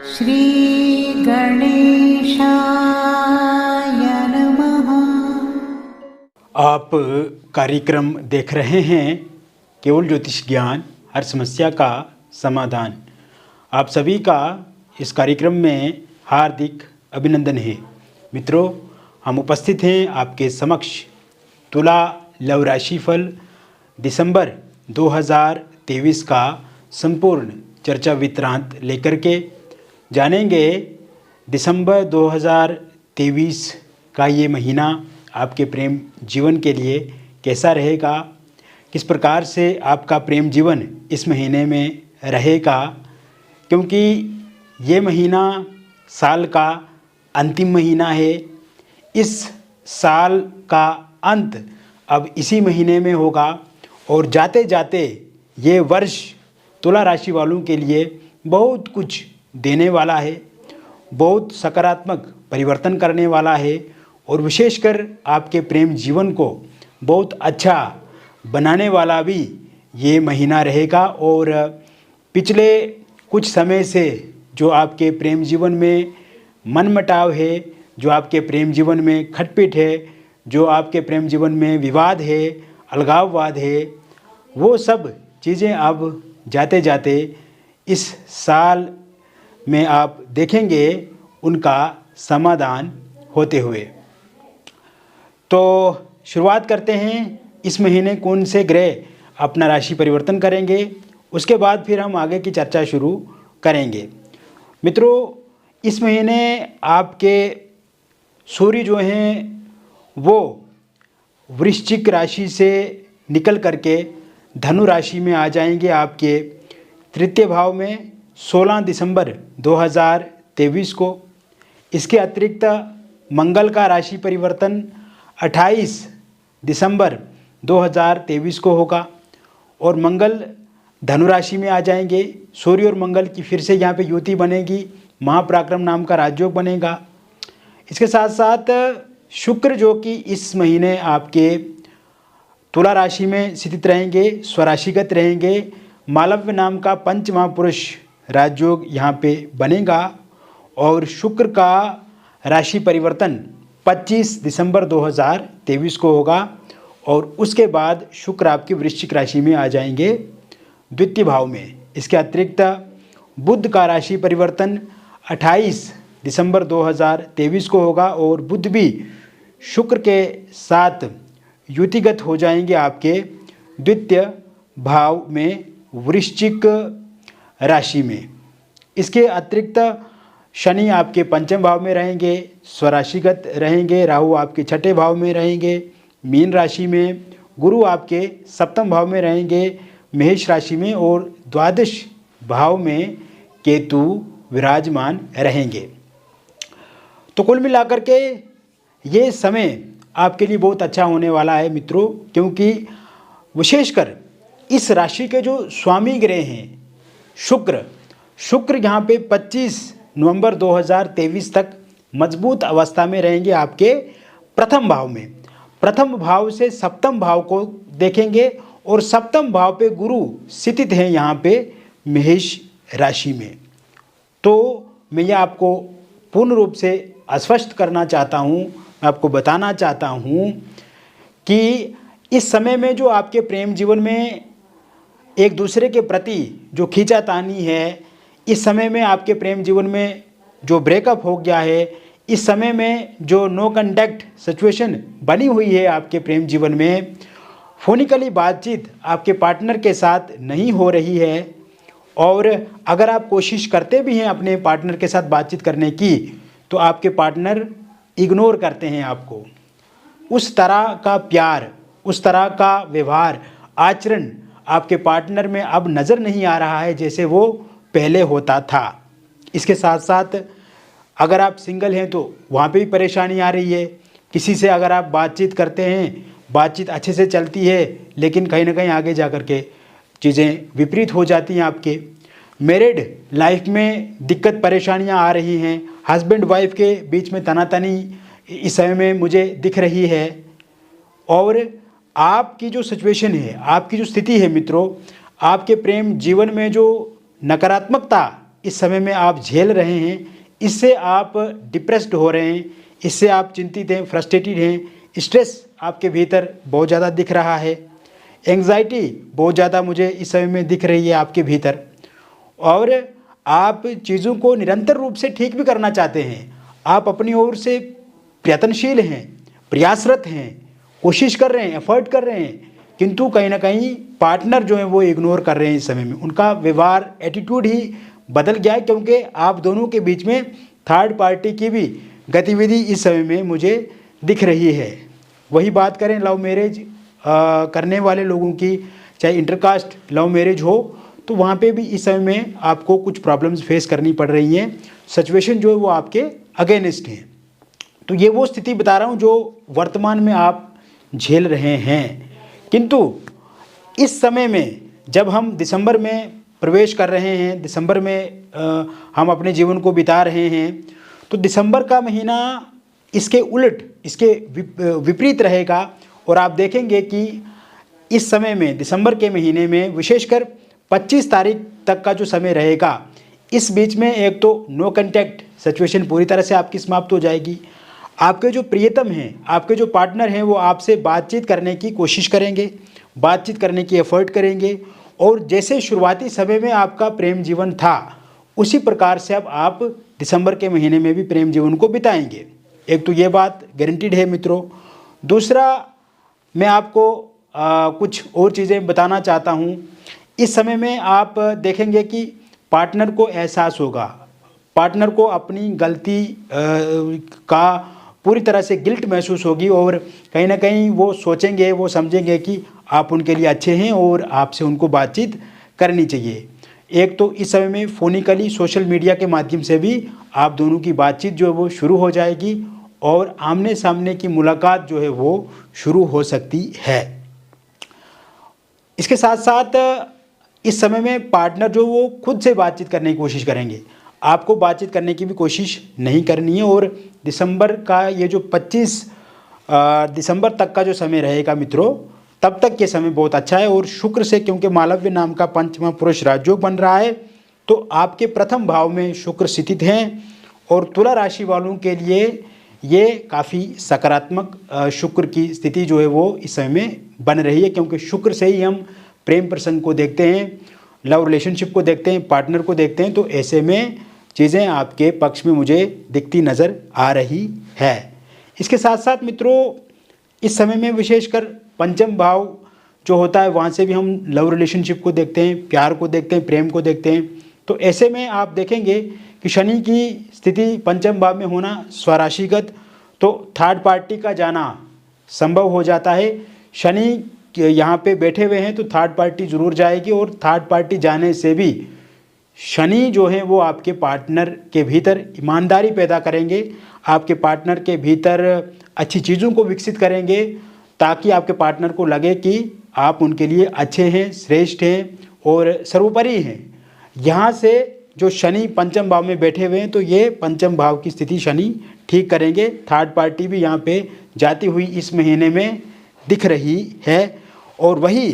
श्री गणेशाय नमः। आप कार्यक्रम देख रहे हैं केवल ज्योतिष ज्ञान, हर समस्या का समाधान। आप सभी का इस कार्यक्रम में हार्दिक अभिनंदन है। मित्रों, हम उपस्थित हैं आपके समक्ष तुला लव राशिफल दिसंबर 2023 का संपूर्ण चर्चा वितरांत लेकर के जानेंगे। दिसंबर 2023 का ये महीना आपके प्रेम जीवन के लिए कैसा रहेगा, किस प्रकार से आपका प्रेम जीवन इस महीने में रहेगा, क्योंकि ये महीना साल का अंतिम महीना है। इस साल का अंत अब इसी महीने में होगा और जाते जाते ये वर्ष तुला राशि वालों के लिए बहुत कुछ देने वाला है, बहुत सकारात्मक परिवर्तन करने वाला है और विशेषकर आपके प्रेम जीवन को बहुत अच्छा बनाने वाला भी ये महीना रहेगा। और पिछले कुछ समय से जो आपके प्रेम जीवन में मनमुटाव है, जो आपके प्रेम जीवन में खटपट है, जो आपके प्रेम जीवन में विवाद है, अलगाववाद है, वो सब चीज़ें अब जाते जाते इस साल में आप देखेंगे उनका समाधान होते हुए। तो शुरुआत करते हैं, इस महीने कौन से ग्रह अपना राशि परिवर्तन करेंगे, उसके बाद फिर हम आगे की चर्चा शुरू करेंगे। मित्रों, इस महीने आपके सूर्य जो हैं वो वृश्चिक राशि से निकल करके धनु राशि में आ जाएंगे आपके तृतीय भाव में 16 दिसंबर 2023 को। इसके अतिरिक्त मंगल का राशि परिवर्तन 28 दिसंबर 2023 को होगा और मंगल धनु राशि में आ जाएंगे। सूर्य और मंगल की फिर से यहाँ पे युति बनेगी, महापराक्रम नाम का राजयोग बनेगा। इसके साथ साथ शुक्र जो कि इस महीने आपके तुला राशि में स्थित रहेंगे, स्वराशिगत रहेंगे। मालव्य नाम का पंच महापुरुष राजयोग यहाँ पे बनेगा और शुक्र का राशि परिवर्तन 25 दिसंबर 2023 को होगा और उसके बाद शुक्र आपकी वृश्चिक राशि में आ जाएंगे द्वितीय भाव में। इसके अतिरिक्त बुध का राशि परिवर्तन 28 दिसंबर 2023 को होगा और बुध भी शुक्र के साथ युतिगत हो जाएंगे आपके द्वितीय भाव में वृश्चिक राशि में। इसके अतिरिक्त शनि आपके पंचम भाव में रहेंगे, स्वराशिगत रहेंगे। राहु आपके छठे भाव में रहेंगे मीन राशि में। गुरु आपके सप्तम भाव में रहेंगे मेष राशि में और द्वादश भाव में केतु विराजमान रहेंगे। तो कुल मिलाकर के ये समय आपके लिए बहुत अच्छा होने वाला है मित्रों, क्योंकि विशेषकर इस राशि के जो स्वामी ग्रह हैं शुक्र यहाँ पे 25 नवंबर 2023 तक मजबूत अवस्था में रहेंगे आपके प्रथम भाव में। प्रथम भाव से सप्तम भाव को देखेंगे और सप्तम भाव पे गुरु स्थित हैं यहाँ पे मेष राशि में। तो मैं ये आपको पूर्ण रूप से आश्वस्त करना चाहता हूँ, मैं आपको बताना चाहता हूँ कि इस समय में जो आपके प्रेम जीवन में एक दूसरे के प्रति जो खींचातानी है, इस समय में आपके प्रेम जीवन में जो ब्रेकअप हो गया है, इस समय में जो नो कॉन्टैक्ट सिचुएशन बनी हुई है आपके प्रेम जीवन में, फोनिकली बातचीत आपके पार्टनर के साथ नहीं हो रही है और अगर आप कोशिश करते भी हैं अपने पार्टनर के साथ बातचीत करने की तो आपके पार्टनर इग्नोर करते हैं आपको। उस तरह का प्यार, उस तरह का व्यवहार, आचरण आपके पार्टनर में अब नज़र नहीं आ रहा है जैसे वो पहले होता था। इसके साथ साथ अगर आप सिंगल हैं तो वहाँ पे भी परेशानी आ रही है। किसी से अगर आप बातचीत करते हैं, बातचीत अच्छे से चलती है, लेकिन कहीं ना कहीं आगे जा कर के चीज़ें विपरीत हो जाती हैं आपके। मैरिड लाइफ में दिक्कत परेशानियाँ आ रही हैं, हस्बैंड वाइफ के बीच में तनातनी इस समय में मुझे दिख रही है और आपकी जो सिचुएशन है, आपकी जो स्थिति है मित्रों, आपके प्रेम जीवन में जो नकारात्मकता इस समय में आप झेल रहे हैं, इससे आप डिप्रेस्ड हो रहे हैं, इससे आप चिंतित हैं, फ्रस्ट्रेटेड हैं, स्ट्रेस आपके भीतर बहुत ज़्यादा दिख रहा है, एंग्जाइटी बहुत ज़्यादा मुझे इस समय में दिख रही है आपके भीतर, और आप चीज़ों को निरंतर रूप से ठीक भी करना चाहते हैं। आप अपनी ओर से प्रयत्नशील हैं, प्रयासरत हैं, कोशिश कर रहे हैं, एफर्ट कर रहे हैं, किंतु कहीं ना कहीं पार्टनर जो है वो इग्नोर कर रहे हैं। इस समय में उनका व्यवहार, एटीट्यूड ही बदल गया है, क्योंकि आप दोनों के बीच में थर्ड पार्टी की भी गतिविधि इस समय में मुझे दिख रही है। वही बात करें लव मैरिज करने वाले लोगों की, चाहे इंटरकास्ट लव मैरिज हो, तो वहाँ पे भी इस समय में आपको कुछ प्रॉब्लम्स फेस करनी पड़ रही हैं। सिचुएशन जो है वो आपके अगेंस्ट है। तो ये वो स्थिति बता रहा हूँ जो वर्तमान में आप झेल रहे हैं। किंतु इस समय में जब हम दिसंबर में प्रवेश कर रहे हैं, दिसंबर में हम अपने जीवन को बिता रहे हैं, तो दिसंबर का महीना इसके उलट, इसके विपरीत रहेगा। और आप देखेंगे कि इस समय में, दिसंबर के महीने में विशेषकर 25 तारीख तक का जो समय रहेगा, इस बीच में एक तो नो कॉन्टैक्ट सिचुएशन पूरी तरह से आपकी समाप्त हो जाएगी। आपके जो प्रियतम हैं, आपके जो पार्टनर हैं, वो आपसे बातचीत करने की कोशिश करेंगे, बातचीत करने की एफर्ट करेंगे, और जैसे शुरुआती समय में आपका प्रेम जीवन था, उसी प्रकार से अब आप दिसंबर के महीने में भी प्रेम जीवन को बिताएंगे। एक तो ये बात गारंटीड है मित्रों। दूसरा, मैं आपको कुछ और चीज़ें बताना चाहता हूँ। इस समय में आप देखेंगे कि पार्टनर को एहसास होगा, पार्टनर को अपनी गलती का पूरी तरह से गिल्ट महसूस होगी, और कहीं ना कहीं वो सोचेंगे, वो समझेंगे कि आप उनके लिए अच्छे हैं और आपसे उनको बातचीत करनी चाहिए। एक तो इस समय में फोनिकली, सोशल मीडिया के माध्यम से भी आप दोनों की बातचीत जो है वो शुरू हो जाएगी, और आमने सामने की मुलाकात जो है वो शुरू हो सकती है। इसके साथ साथ इस समय में पार्टनर जो वो खुद से बातचीत करने की कोशिश करेंगे, आपको बातचीत करने की भी कोशिश नहीं करनी है। और दिसंबर का ये जो 25 दिसंबर तक का जो समय रहेगा मित्रों, तब तक ये समय बहुत अच्छा है। और शुक्र से, क्योंकि मालव्य नाम का पंचमा पुरुष राजयोग बन रहा है, तो आपके प्रथम भाव में शुक्र स्थित हैं, और तुला राशि वालों के लिए ये काफ़ी सकारात्मक शुक्र की स्थिति जो है वो इस समय में बन रही है, क्योंकि शुक्र से ही हम प्रेम प्रसंग को देखते हैं, लव रिलेशनशिप को देखते हैं, पार्टनर को देखते हैं। तो ऐसे में चीज़ें आपके पक्ष में मुझे दिखती नज़र आ रही है। इसके साथ साथ मित्रों, इस समय में विशेषकर पंचम भाव जो होता है, वहाँ से भी हम लव रिलेशनशिप को देखते हैं, प्यार को देखते हैं, प्रेम को देखते हैं। तो ऐसे में आप देखेंगे कि शनि की स्थिति पंचम भाव में होना स्वराशिगत, तो थर्ड पार्टी का जाना संभव हो जाता है। शनि यहाँ पे बैठे हुए हैं तो थर्ड पार्टी ज़रूर जाएगी, और थर्ड पार्टी जाने से भी शनि जो है वो आपके पार्टनर के भीतर ईमानदारी पैदा करेंगे, आपके पार्टनर के भीतर अच्छी चीज़ों को विकसित करेंगे, ताकि आपके पार्टनर को लगे कि आप उनके लिए अच्छे हैं, श्रेष्ठ हैं और सर्वोपरि हैं। यहाँ से जो शनि पंचम भाव में बैठे हुए हैं, तो ये पंचम भाव की स्थिति शनि ठीक करेंगे। थर्ड पार्टी भी यहाँ पे जाती हुई इस महीने में दिख रही है। और वही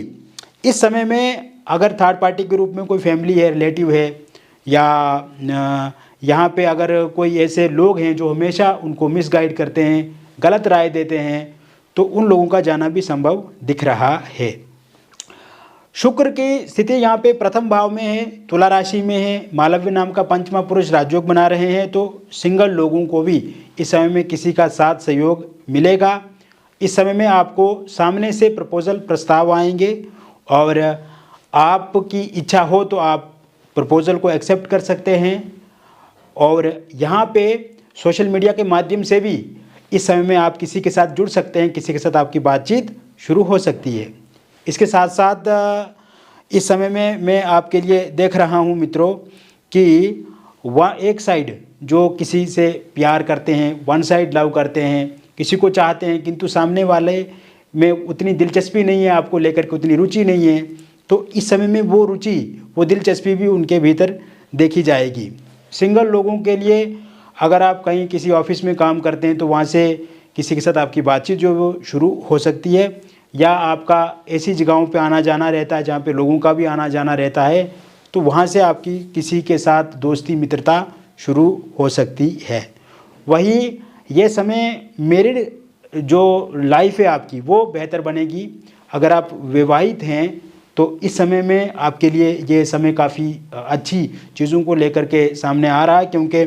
इस समय में अगर थर्ड पार्टी के रूप में कोई फैमिली है, रिलेटिव है, या यहाँ पे अगर कोई ऐसे लोग हैं जो हमेशा उनको मिसगाइड करते हैं, गलत राय देते हैं, तो उन लोगों का जाना भी संभव दिख रहा है। शुक्र की स्थिति यहाँ पे प्रथम भाव में है, तुला राशि में है, मालव्य नाम का पंचमा पुरुष राजयोग बना रहे हैं। तो सिंगल लोगों को भी इस समय में किसी का साथ सहयोग मिलेगा। इस समय में आपको सामने से प्रपोजल प्रस्ताव आएंगे, और आपकी इच्छा हो तो आप प्रपोजल को एक्सेप्ट कर सकते हैं। और यहाँ पे सोशल मीडिया के माध्यम से भी इस समय में आप किसी के साथ जुड़ सकते हैं, किसी के साथ आपकी बातचीत शुरू हो सकती है। इसके साथ साथ इस समय में मैं आपके लिए देख रहा हूँ मित्रों कि वह एक साइड जो किसी से प्यार करते हैं, वन साइड लव करते हैं, किसी को चाहते हैं, किंतु सामने वाले में उतनी दिलचस्पी नहीं है, आपको लेकर के उतनी रुचि नहीं है, तो इस समय में वो रुचि, वो दिलचस्पी भी उनके भीतर देखी जाएगी। सिंगल लोगों के लिए, अगर आप कहीं किसी ऑफिस में काम करते हैं, तो वहाँ से किसी के साथ आपकी बातचीत जो वो शुरू हो सकती है, या आपका ऐसी जगहों पे आना जाना रहता है जहाँ पे लोगों का भी आना जाना रहता है, तो वहाँ से आपकी किसी के साथ दोस्ती मित्रता शुरू हो सकती है। वही ये समय मेरिड जो लाइफ है आपकी वो बेहतर बनेगी। अगर आप विवाहित हैं तो इस समय में आपके लिए ये समय काफ़ी अच्छी चीज़ों को लेकर के सामने आ रहा है, क्योंकि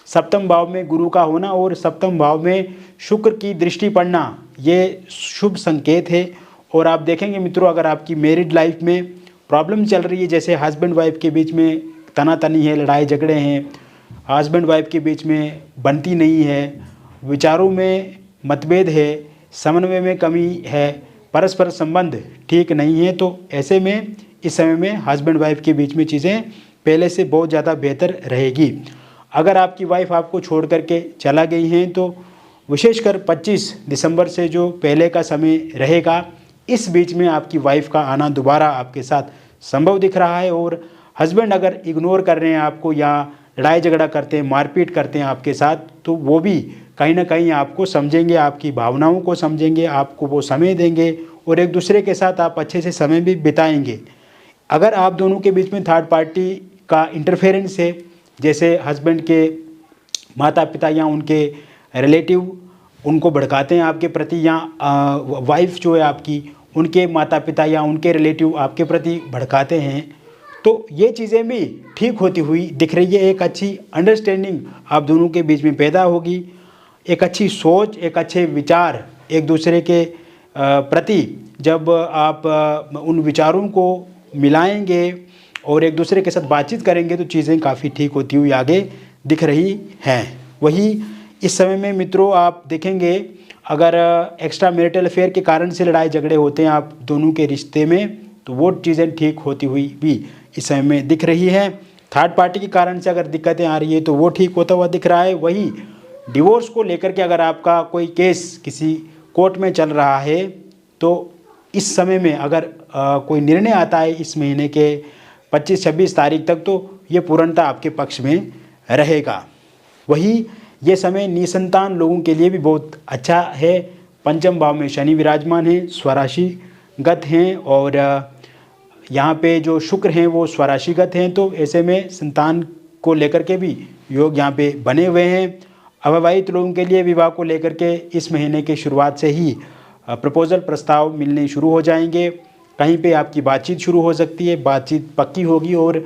सप्तम भाव में गुरु का होना और सप्तम भाव में शुक्र की दृष्टि पड़ना ये शुभ संकेत है। और आप देखेंगे मित्रों, अगर आपकी मैरिड लाइफ में प्रॉब्लम चल रही है, जैसे हस्बैंड वाइफ के बीच में तनातनी है, लड़ाई झगड़े हैं, हस्बैंड वाइफ के बीच में बनती नहीं है, विचारों में मतभेद है, समन्वय में कमी है, परस्पर संबंध ठीक नहीं है, तो ऐसे में इस समय में हस्बैंड वाइफ के बीच में चीज़ें पहले से बहुत ज़्यादा बेहतर रहेगी। अगर आपकी वाइफ आपको छोड़ करके चला गई हैं तो विशेषकर 25 दिसंबर से जो पहले का समय रहेगा, इस बीच में आपकी वाइफ का आना दोबारा आपके साथ संभव दिख रहा है। और हस्बैंड अगर इग्नोर कर रहे हैं आपको या लड़ाई झगड़ा करते हैं, मारपीट करते हैं आपके साथ, तो वो भी कहीं ना कहीं आपको समझेंगे, आपकी भावनाओं को समझेंगे, आपको वो समय देंगे और एक दूसरे के साथ आप अच्छे से समय भी बिताएंगे। अगर आप दोनों के बीच में थर्ड पार्टी का इंटरफेरेंस है, जैसे हस्बैंड के माता पिता या उनके रिलेटिव उनको भड़काते हैं आपके प्रति, या वाइफ जो है आपकी उनके माता पिता या उनके रिलेटिव आपके प्रति भड़काते हैं, तो ये चीज़ें भी ठीक होती हुई दिख रही है। एक अच्छी अंडरस्टैंडिंग आप दोनों के बीच में पैदा होगी, एक अच्छी सोच, एक अच्छे विचार एक दूसरे के प्रति जब आप उन विचारों को मिलाएंगे और एक दूसरे के साथ बातचीत करेंगे तो चीज़ें काफ़ी ठीक होती हुई आगे दिख रही हैं। वही इस समय में मित्रों आप देखेंगे, अगर एक्स्ट्रा मैरिटल अफेयर के कारण से लड़ाई झगड़े होते हैं आप दोनों के रिश्ते में, तो वो चीज़ें ठीक होती हुई भी इस समय में दिख रही है। थर्ड पार्टी के कारण से अगर दिक्कतें आ रही है तो वो ठीक होता हुआ दिख रहा है। वही डिवोर्स को लेकर के अगर आपका कोई केस किसी कोर्ट में चल रहा है तो इस समय में अगर कोई निर्णय आता है इस महीने के 25-26 तारीख तक, तो ये पूर्णतः आपके पक्ष में रहेगा। वही ये समय निसंतान लोगों के लिए भी बहुत अच्छा है। पंचम भाव में शनि विराजमान है, स्वराशिगत हैं, और यहाँ पे जो शुक्र हैं वो स्वराशिगत हैं, तो ऐसे में संतान को लेकर के भी योग यहाँ पे बने हुए हैं। अविवाहित लोगों के लिए विवाह को लेकर के इस महीने के शुरुआत से ही प्रपोजल प्रस्ताव मिलने शुरू हो जाएंगे। कहीं पे आपकी बातचीत शुरू हो सकती है, बातचीत पक्की होगी और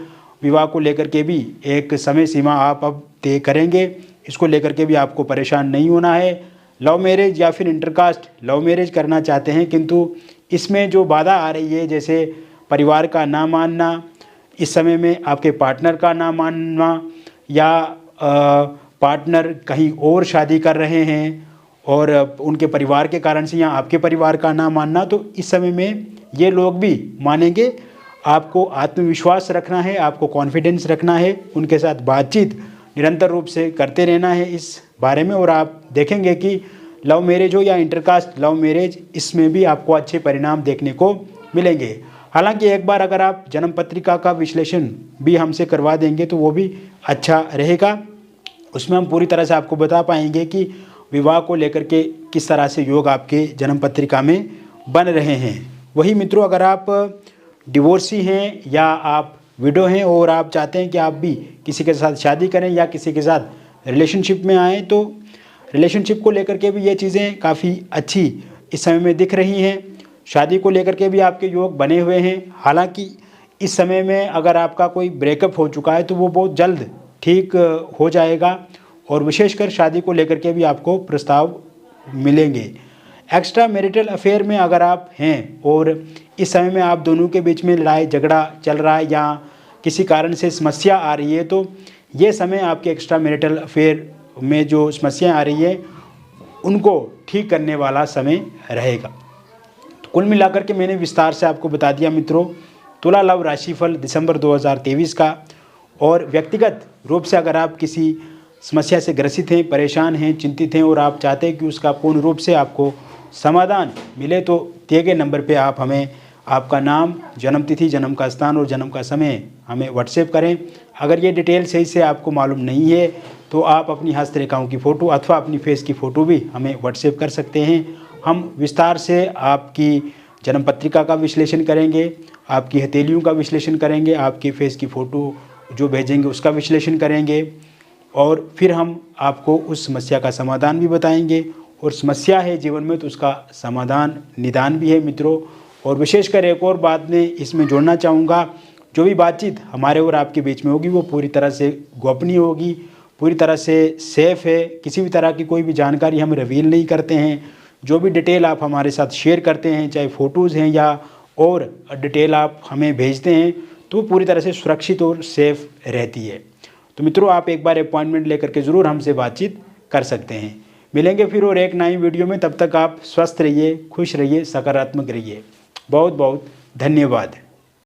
विवाह को लेकर के भी एक समय सीमा आप अब तय करेंगे। इसको लेकर के भी आपको परेशान नहीं होना है। लव मैरिज या फिर इंटरकास्ट लव मैरिज करना चाहते हैं, किंतु इसमें जो बाधा आ रही है, जैसे परिवार का ना मानना, इस समय में आपके पार्टनर का ना मानना, या पार्टनर कहीं और शादी कर रहे हैं और उनके परिवार के कारण से, या आपके परिवार का ना मानना, तो इस समय में ये लोग भी मानेंगे। आपको आत्मविश्वास रखना है, आपको कॉन्फिडेंस रखना है, उनके साथ बातचीत निरंतर रूप से करते रहना है इस बारे में। और आप देखेंगे कि लव मैरिज हो या इंटरकास्ट लव मैरिज, इसमें भी आपको अच्छे परिणाम देखने को मिलेंगे। हालांकि एक बार अगर आप जन्म पत्रिका का विश्लेषण भी हमसे करवा देंगे तो वो भी अच्छा रहेगा। उसमें हम पूरी तरह से आपको बता पाएंगे कि विवाह को लेकर के किस तरह से योग आपके जन्म पत्रिका में बन रहे हैं। वही मित्रों, अगर आप डिवोर्सी हैं या आप विडो हैं और आप चाहते हैं कि आप भी किसी के साथ शादी करें या किसी के साथ रिलेशनशिप में आएँ, तो रिलेशनशिप को लेकर के भी ये चीज़ें काफ़ी अच्छी इस समय में दिख रही हैं। शादी को लेकर के भी आपके योग बने हुए हैं। हालांकि इस समय में अगर आपका कोई ब्रेकअप हो चुका है तो वो बहुत जल्द ठीक हो जाएगा, और विशेषकर शादी को लेकर के भी आपको प्रस्ताव मिलेंगे। एक्स्ट्रा मैरिटल अफेयर में अगर आप हैं और इस समय में आप दोनों के बीच में लड़ाई झगड़ा चल रहा है या किसी कारण से समस्या आ रही है, तो ये समय आपके एक्स्ट्रा मैरिटल अफेयर में जो समस्याएं आ रही है उनको ठीक करने वाला समय रहेगा। तो कुल मिलाकर के मैंने विस्तार से आपको बता दिया मित्रों तुला लव राशिफल दिसंबर 2023 का। और व्यक्तिगत रूप से अगर आप किसी समस्या से ग्रसित हैं, परेशान हैं, चिंतित हैं और आप चाहते हैं कि उसका पूर्ण रूप से आपको समाधान मिले, तो दिए गए नंबर पे आप हमें आपका नाम, जन्म तिथि, जन्म का स्थान और जन्म का समय हमें व्हाट्सएप करें। अगर ये डिटेल सही से आपको मालूम नहीं है तो आप अपनी हस्तरेखाओं की फ़ोटो अथवा अपनी फेस की फ़ोटो भी हमें व्हाट्सएप कर सकते हैं। हम विस्तार से आपकी जन्म पत्रिका का विश्लेषण करेंगे, आपकी हथेलियों का विश्लेषण करेंगे, आपके फेस की फ़ोटो जो भेजेंगे उसका विश्लेषण करेंगे और फिर हम आपको उस समस्या का समाधान भी बताएंगे। और समस्या है जीवन में तो उसका समाधान निदान भी है मित्रों। और विशेषकर एक और बात मैं इसमें जोड़ना चाहूँगा, जो भी बातचीत हमारे और आपके बीच में होगी वो पूरी तरह से गोपनीय होगी, पूरी तरह से सेफ़ है। किसी भी तरह की कोई भी जानकारी हम रिवील नहीं करते हैं। जो भी डिटेल आप हमारे साथ शेयर करते हैं, चाहे फ़ोटोज़ हैं या और डिटेल आप हमें भेजते हैं, तो पूरी तरह से सुरक्षित और सेफ़ रहती है। तो मित्रों, आप एक बार अपॉइंटमेंट लेकर के ज़रूर हमसे बातचीत कर सकते हैं। मिलेंगे फिर और एक नई वीडियो में। तब तक आप स्वस्थ रहिए, खुश रहिए, सकारात्मक रहिए। बहुत बहुत धन्यवाद।